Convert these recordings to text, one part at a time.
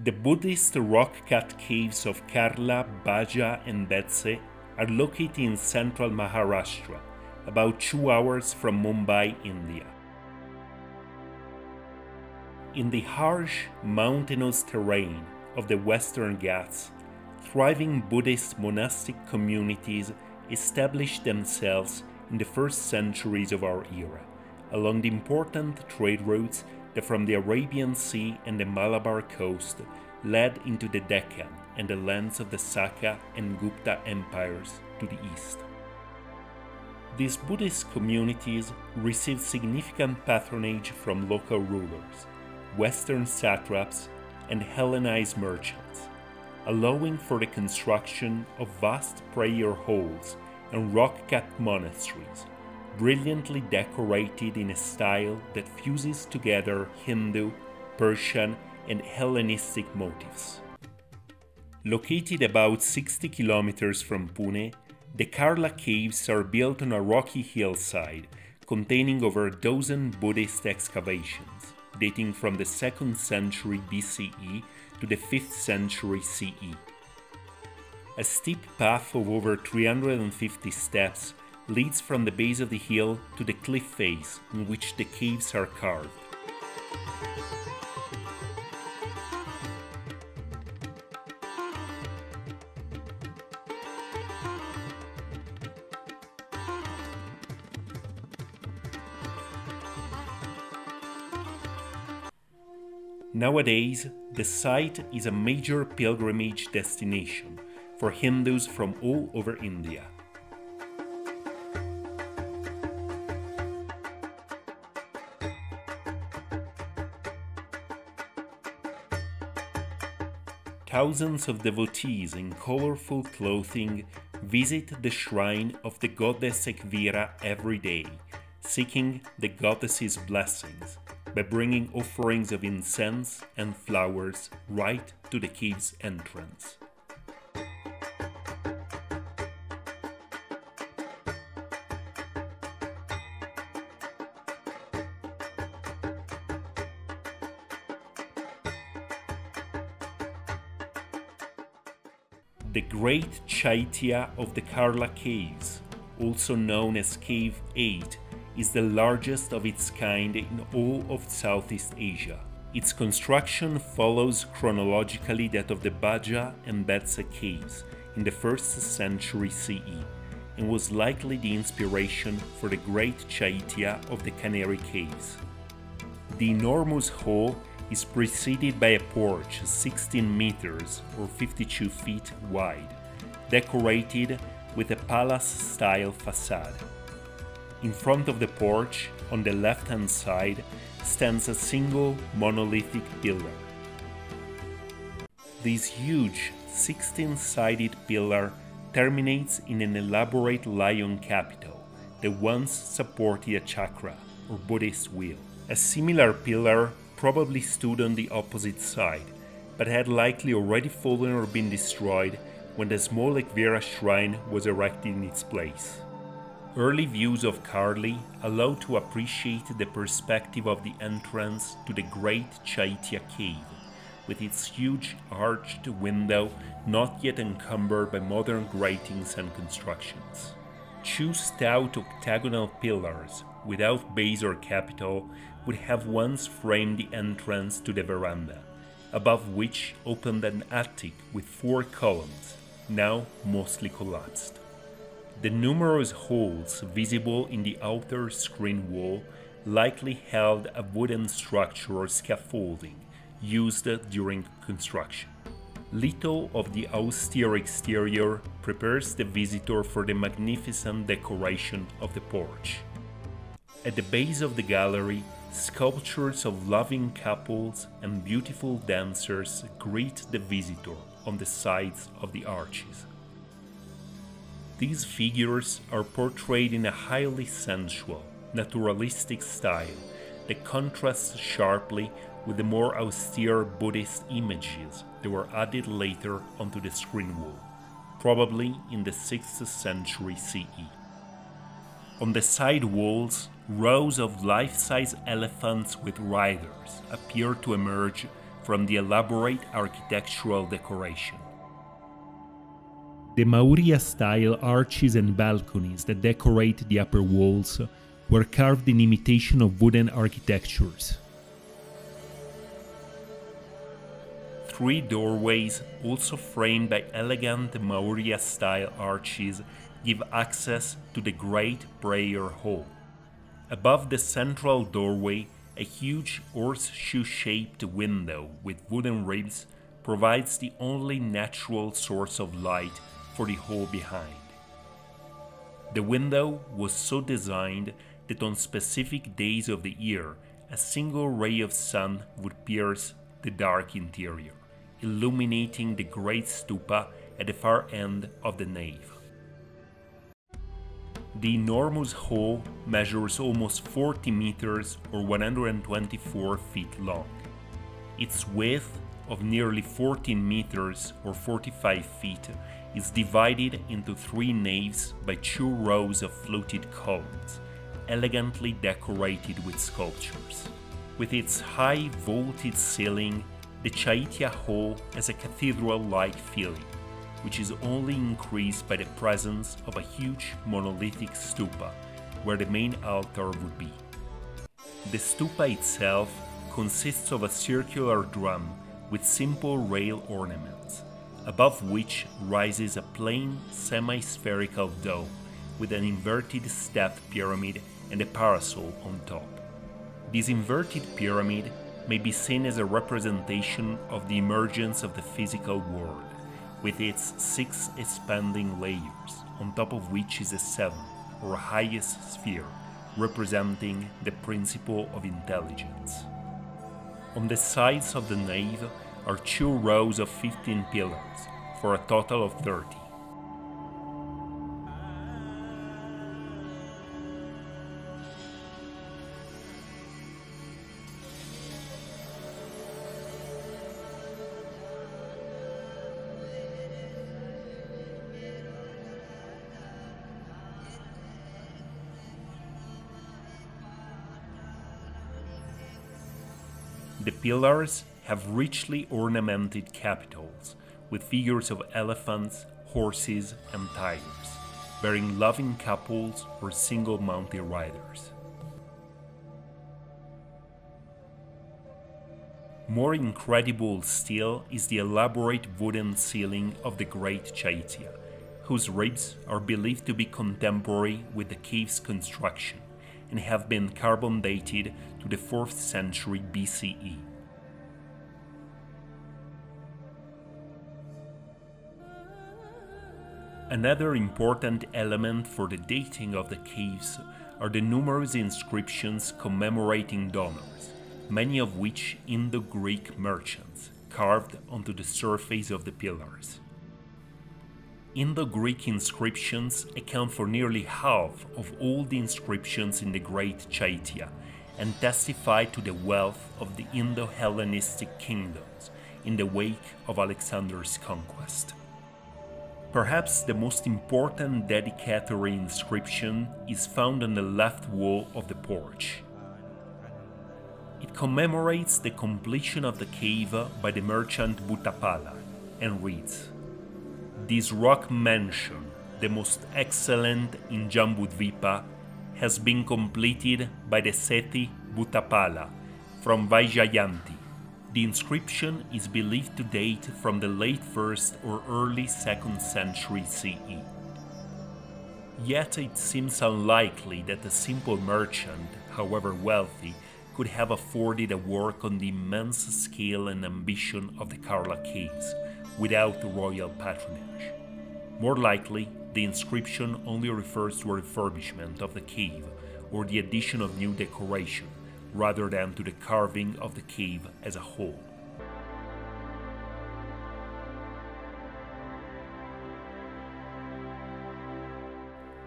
The Buddhist rock-cut caves of Karla, Bhaja and Bedse are located in central Maharashtra, about 2 hours from Mumbai, India. In the harsh, mountainous terrain of the Western Ghats, thriving Buddhist monastic communities established themselves in the first centuries of our era, along the important trade routes that from the Arabian Sea and the Malabar coast led into the Deccan and the lands of the Saka and Gupta empires to the east. These Buddhist communities received significant patronage from local rulers, Western satraps, and Hellenized merchants, allowing for the construction of vast prayer halls and rock-cut monasteries, brilliantly decorated in a style that fuses together Hindu, Persian, and Hellenistic motifs. Located about 60 kilometers from Pune, the Karla Caves are built on a rocky hillside containing over a dozen Buddhist excavations, dating from the 2nd century BCE to the 5th century CE. A steep path of over 350 steps leads from the base of the hill to the cliff face in which the caves are carved. Nowadays, the site is a major pilgrimage destination for Hindus from all over India. Thousands of devotees in colorful clothing visit the shrine of the goddess Ekvira every day, seeking the goddess's blessings by bringing offerings of incense and flowers right to the cave's entrance. The Great Chaitya of the Karla Caves, also known as Cave 8, is the largest of its kind in all of Southeast Asia. Its construction follows chronologically that of the Bhaja and Bedse caves in the 1st century CE, and was likely the inspiration for the Great Chaitya of the Canary Caves. The enormous hall is preceded by a porch 16 meters or 52 feet wide, decorated with a palace-style facade. In front of the porch, on the left-hand side, stands a single monolithic pillar. This huge 16-sided pillar terminates in an elaborate lion capital that once supported a chakra or Buddhist wheel. A similar pillar probably stood on the opposite side, but had likely already fallen or been destroyed when the small Ekvira shrine was erected in its place. Early views of Karli allow to appreciate the perspective of the entrance to the Great Chaitya cave, with its huge arched window not yet encumbered by modern gratings and constructions. Two stout octagonal pillars, without base or capital, would have once framed the entrance to the veranda, above which opened an attic with 4 columns, now mostly collapsed. The numerous holes visible in the outer screen wall likely held a wooden structure or scaffolding used during construction. Little of the austere exterior prepares the visitor for the magnificent decoration of the porch. At the base of the gallery, sculptures of loving couples and beautiful dancers greet the visitor on the sides of the arches. These figures are portrayed in a highly sensual, naturalistic style that contrasts sharply with the more austere Buddhist images that were added later onto the screen wall, probably in the 6th century CE. On the side walls, rows of life-size elephants with riders appear to emerge from the elaborate architectural decoration. The Maurya-style arches and balconies that decorate the upper walls were carved in imitation of wooden architectures. 3 doorways, also framed by elegant Maurya-style arches, give access to the Great Prayer Hall. Above the central doorway, a huge horseshoe-shaped window with wooden ribs provides the only natural source of light for the hall behind. The window was so designed that on specific days of the year, a single ray of sun would pierce the dark interior, illuminating the great stupa at the far end of the nave. The enormous hall measures almost 40 meters or 124 feet long. Its width of nearly 14 meters or 45 feet is divided into 3 naves by 2 rows of fluted columns, elegantly decorated with sculptures. With its high vaulted ceiling, the Chaitya Hall has a cathedral-like feeling, which is only increased by the presence of a huge monolithic stupa, where the main altar would be. The stupa itself consists of a circular drum with simple rail ornaments, above which rises a plain semi-spherical dome with an inverted stepped pyramid and a parasol on top. This inverted pyramid may be seen as a representation of the emergence of the physical world, with its 6 expanding layers, on top of which is a 7th, or highest sphere, representing the principle of intelligence. On the sides of the nave are 2 rows of 15 pillars, for a total of 30. The pillars have richly ornamented capitals with figures of elephants, horses, and tigers, bearing loving couples or single mounted riders. More incredible still is the elaborate wooden ceiling of the Great Chaitya, whose ribs are believed to be contemporary with the cave's construction and have been carbon dated to the 4th century BCE. Another important element for the dating of the caves are the numerous inscriptions commemorating donors, many of which Indo-Greek merchants carved onto the surface of the pillars. Indo-Greek inscriptions account for nearly half of all the inscriptions in the Great Chaitya and testify to the wealth of the Indo-Hellenistic kingdoms in the wake of Alexander's conquest. Perhaps the most important dedicatory inscription is found on the left wall of the porch. It commemorates the completion of the cave by the merchant Bhuttapala and reads, "This rock mansion, the most excellent in Jambudvipa, has been completed by the Sethi Bhuttapala from Vaijayanti." The inscription is believed to date from the late 1st or early 2nd century CE. Yet it seems unlikely that a simple merchant, however wealthy, could have afforded a work on the immense scale and ambition of the Karla Caves without royal patronage. More likely, the inscription only refers to a refurbishment of the cave or the addition of new decoration, rather than to the carving of the cave as a whole.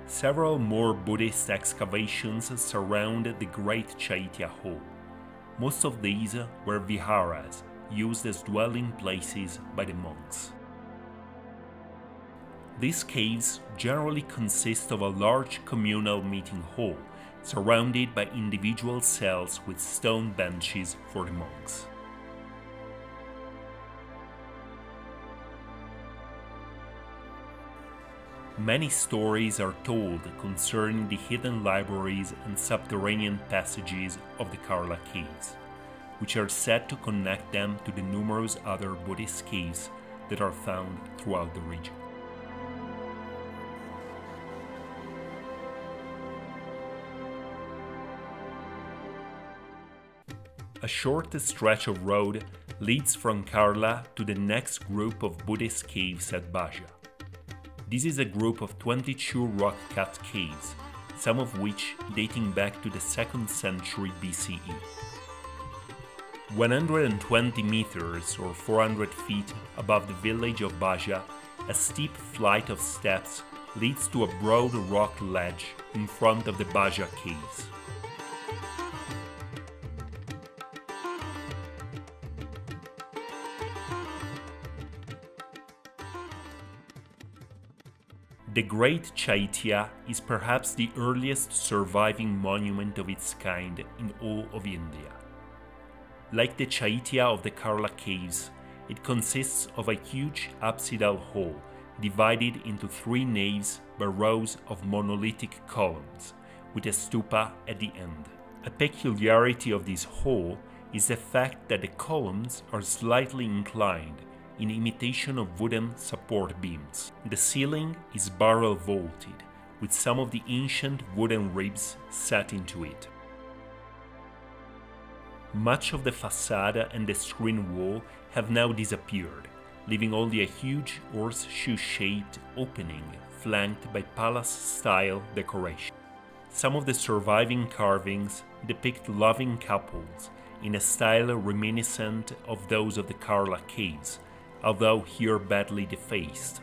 Several more Buddhist excavations surround the Great Chaitya Hall. Most of these were viharas, used as dwelling places by the monks. These caves generally consist of a large communal meeting hall, surrounded by individual cells with stone benches for the monks. Many stories are told concerning the hidden libraries and subterranean passages of the Karla Caves, which are said to connect them to the numerous other Buddhist caves that are found throughout the region. A short stretch of road leads from Karla to the next group of Buddhist caves at Bhaja. This is a group of 22 rock-cut caves, some of which dating back to the 2nd century BCE. 120 meters or 400 feet above the village of Bhaja, a steep flight of steps leads to a broad rock ledge in front of the Bhaja Caves. The Great Chaitya is perhaps the earliest surviving monument of its kind in all of India. Like the Chaitya of the Karla Caves, it consists of a huge apsidal hall divided into 3 naves by rows of monolithic columns, with a stupa at the end. A peculiarity of this hall is the fact that the columns are slightly inclined in imitation of wooden support beams. The ceiling is barrel vaulted, with some of the ancient wooden ribs set into it. Much of the facade and the screen wall have now disappeared, leaving only a huge horseshoe-shaped opening flanked by palace-style decoration. Some of the surviving carvings depict loving couples in a style reminiscent of those of the Karla Caves, although here badly defaced.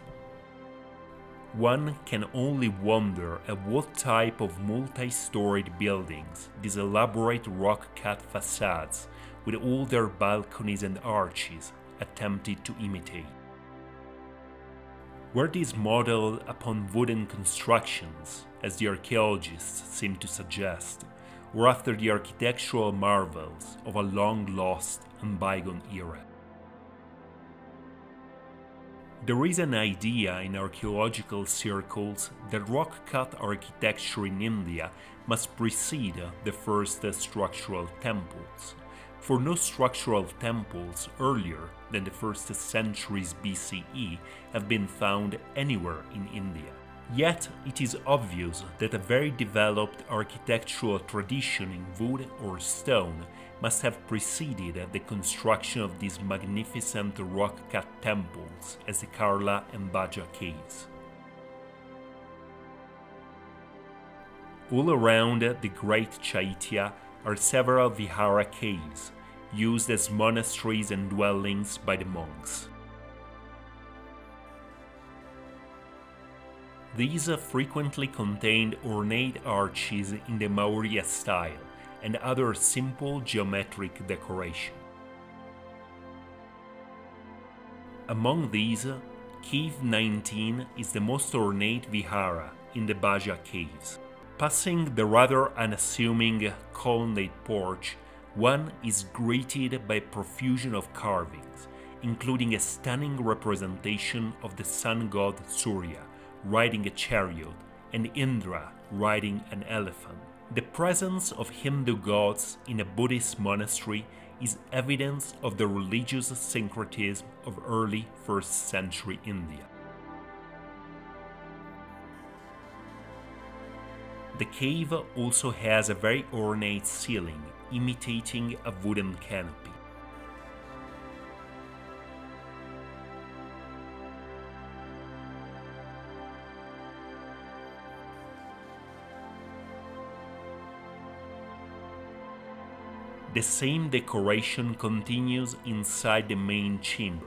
One can only wonder at what type of multi-storied buildings these elaborate rock-cut facades with all their balconies and arches attempted to imitate. Were these modeled upon wooden constructions, as the archaeologists seem to suggest, or after the architectural marvels of a long-lost and bygone era? There is an idea in archaeological circles that rock-cut architecture in India must precede the first structural temples, for no structural temples earlier than the 1st centuries BCE have been found anywhere in India. Yet it is obvious that a very developed architectural tradition in wood or stone must have preceded the construction of these magnificent rock-cut temples as the Karla and Bhaja Caves. All around the Great Chaitya are several vihara caves, used as monasteries and dwellings by the monks. These frequently contained ornate arches in the Maurya style and other simple geometric decoration. Among these, Cave 19 is the most ornate vihara in the Bhaja Caves. Passing the rather unassuming colonnade porch, one is greeted by a profusion of carvings, including a stunning representation of the sun god Surya riding a chariot and Indra riding an elephant. The presence of Hindu gods in a Buddhist monastery is evidence of the religious syncretism of early 1st century India. The cave also has a very ornate ceiling, imitating a wooden canopy. The same decoration continues inside the main chamber,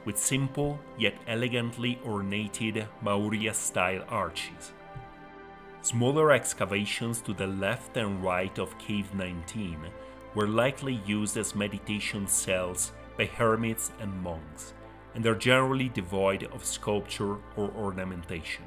with simple yet elegantly ornated Maurya-style arches. Smaller excavations to the left and right of Cave 19 were likely used as meditation cells by hermits and monks, and are generally devoid of sculpture or ornamentation.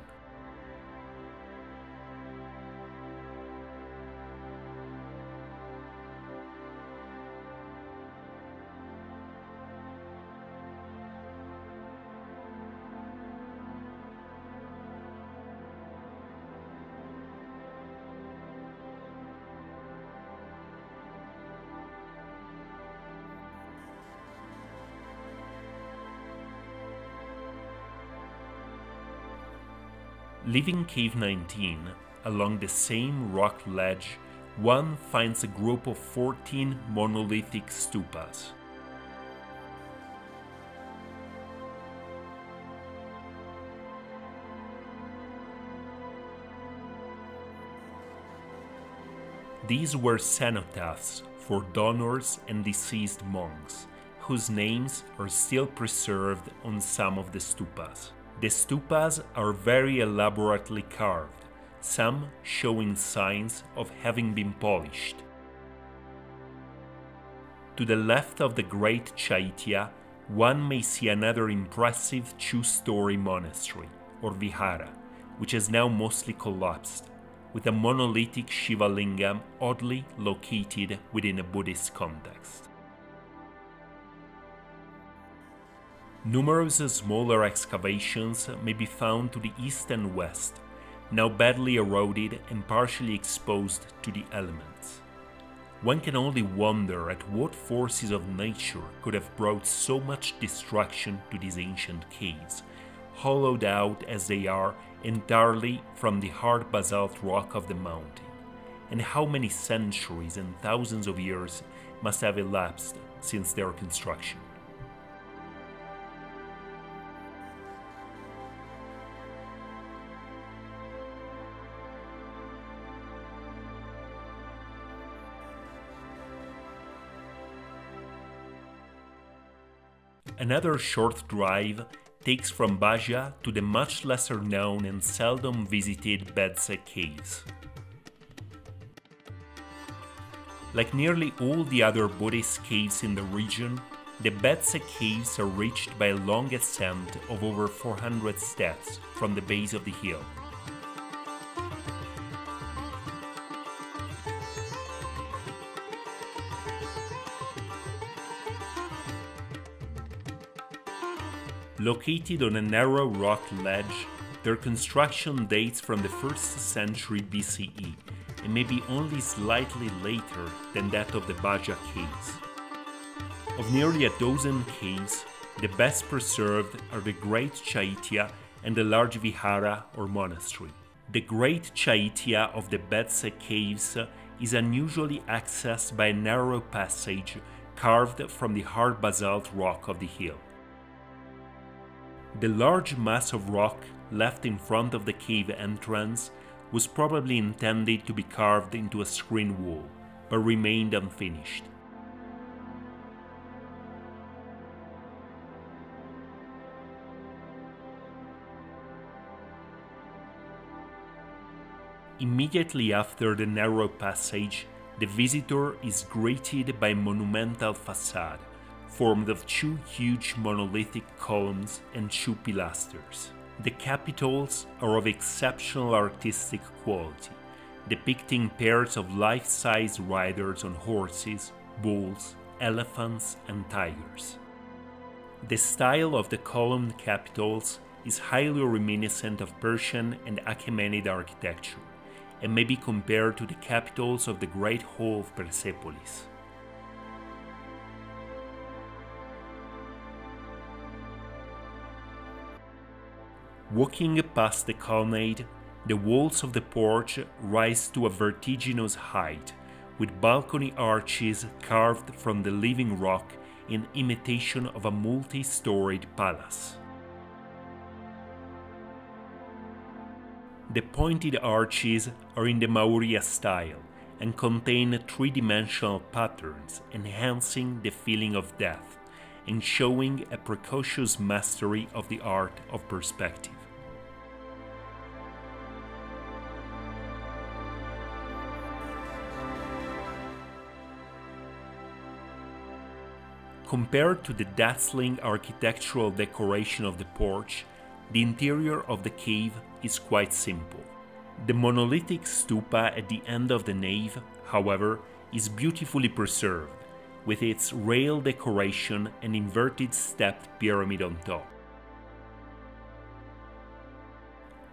Leaving Cave 19, along the same rock ledge, one finds a group of 14 monolithic stupas. These were cenotaphs for donors and deceased monks, whose names are still preserved on some of the stupas. The stupas are very elaborately carved, some showing signs of having been polished. To the left of the Great Chaitya, one may see another impressive two-story monastery, or vihara, which is now mostly collapsed, with a monolithic Shiva lingam oddly located within a Buddhist context. Numerous smaller excavations may be found to the east and west, now badly eroded and partially exposed to the elements. One can only wonder at what forces of nature could have brought so much destruction to these ancient caves, hollowed out as they are entirely from the hard basalt rock of the mountain, and how many centuries and thousands of years must have elapsed since their construction. Another short drive takes from Bhaja to the much lesser known and seldom visited Bedse caves. Like nearly all the other Buddhist caves in the region, the Bedse caves are reached by a long ascent of over 400 steps from the base of the hill. Located on a narrow rock ledge, their construction dates from the 1st century BCE and may be only slightly later than that of the Bhaja caves. Of nearly a dozen caves, the best preserved are the Great Chaitya and the large vihara or monastery. The Great Chaitya of the Bedse caves is unusually accessed by a narrow passage carved from the hard basalt rock of the hill. The large mass of rock left in front of the cave entrance was probably intended to be carved into a screen wall, but remained unfinished. Immediately after the narrow passage, the visitor is greeted by a monumental facade, formed of two huge monolithic columns and two pilasters. The capitals are of exceptional artistic quality, depicting pairs of life-size riders on horses, bulls, elephants, and tigers. The style of the columned capitals is highly reminiscent of Persian and Achaemenid architecture, and may be compared to the capitals of the Great Hall of Persepolis. Walking past the colonnade, the walls of the porch rise to a vertiginous height, with balcony arches carved from the living rock in imitation of a multi-storied palace. The pointed arches are in the Mauryan style and contain three-dimensional patterns, enhancing the feeling of depth and showing a precocious mastery of the art of perspective. Compared to the dazzling architectural decoration of the porch, the interior of the cave is quite simple. The monolithic stupa at the end of the nave, however, is beautifully preserved, with its rail decoration and inverted stepped pyramid on top.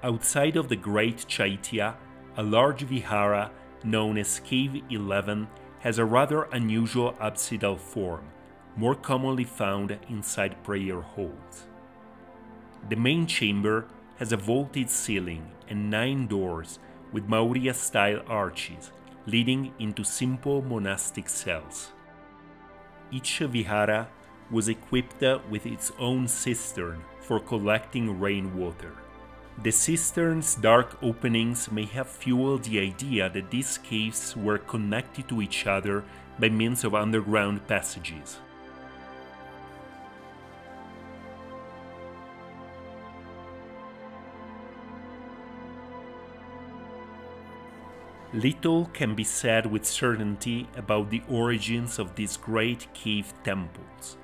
Outside of the Great Chaitya, a large vihara known as Cave 11 has a rather unusual apsidal form, more commonly found inside prayer halls. The main chamber has a vaulted ceiling and 9 doors with Maurya-style arches leading into simple monastic cells. Each vihara was equipped with its own cistern for collecting rainwater. The cistern's dark openings may have fueled the idea that these caves were connected to each other by means of underground passages. Little can be said with certainty about the origins of these great cave temples,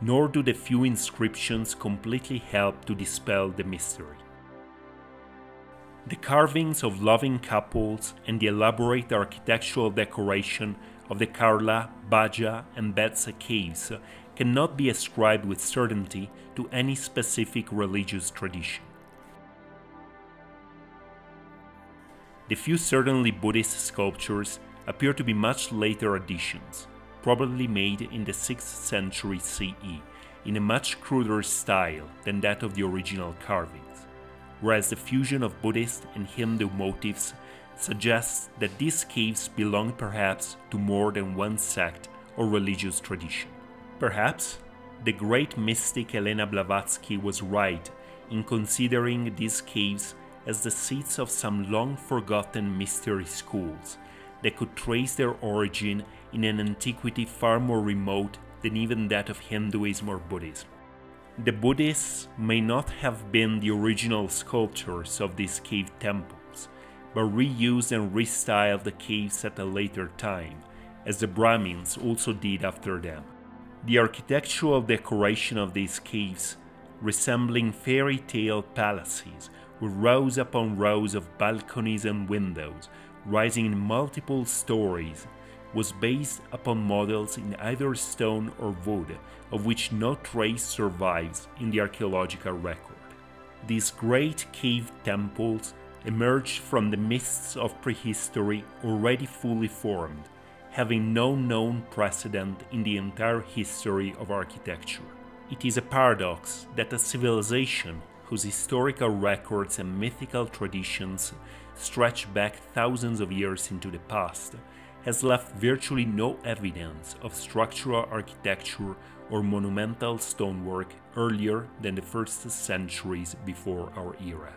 nor do the few inscriptions completely help to dispel the mystery. The carvings of loving couples and the elaborate architectural decoration of the Karla, Bhaja and Bedse caves cannot be ascribed with certainty to any specific religious tradition. The few certainly Buddhist sculptures appear to be much later additions, probably made in the 6th century CE, in a much cruder style than that of the original carvings, whereas the fusion of Buddhist and Hindu motifs suggests that these caves belong perhaps to more than one sect or religious tradition. Perhaps the great mystic Helena Blavatsky was right in considering these caves as the seats of some long-forgotten mystery schools that could trace their origin in an antiquity far more remote than even that of Hinduism or Buddhism. The Buddhists may not have been the original sculptors of these cave temples, but reused and restyled the caves at a later time, as the Brahmins also did after them. The architectural decoration of these caves, resembling fairy tale palaces, with rows upon rows of balconies and windows rising in multiple stories, was based upon models in either stone or wood, of which no trace survives in the archaeological record. These great cave temples emerged from the mists of prehistory already fully formed, having no known precedent in the entire history of architecture. It is a paradox that a civilization whose historical records and mythical traditions stretch back thousands of years into the past, has left virtually no evidence of structural architecture or monumental stonework earlier than the first centuries before our era.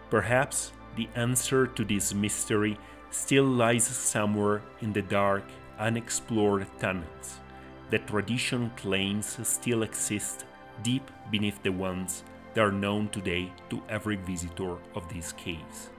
Perhaps the answer to this mystery still lies somewhere in the dark, unexplored tunnels that tradition claims still exist deep beneath the ones that are known today to every visitor of these caves.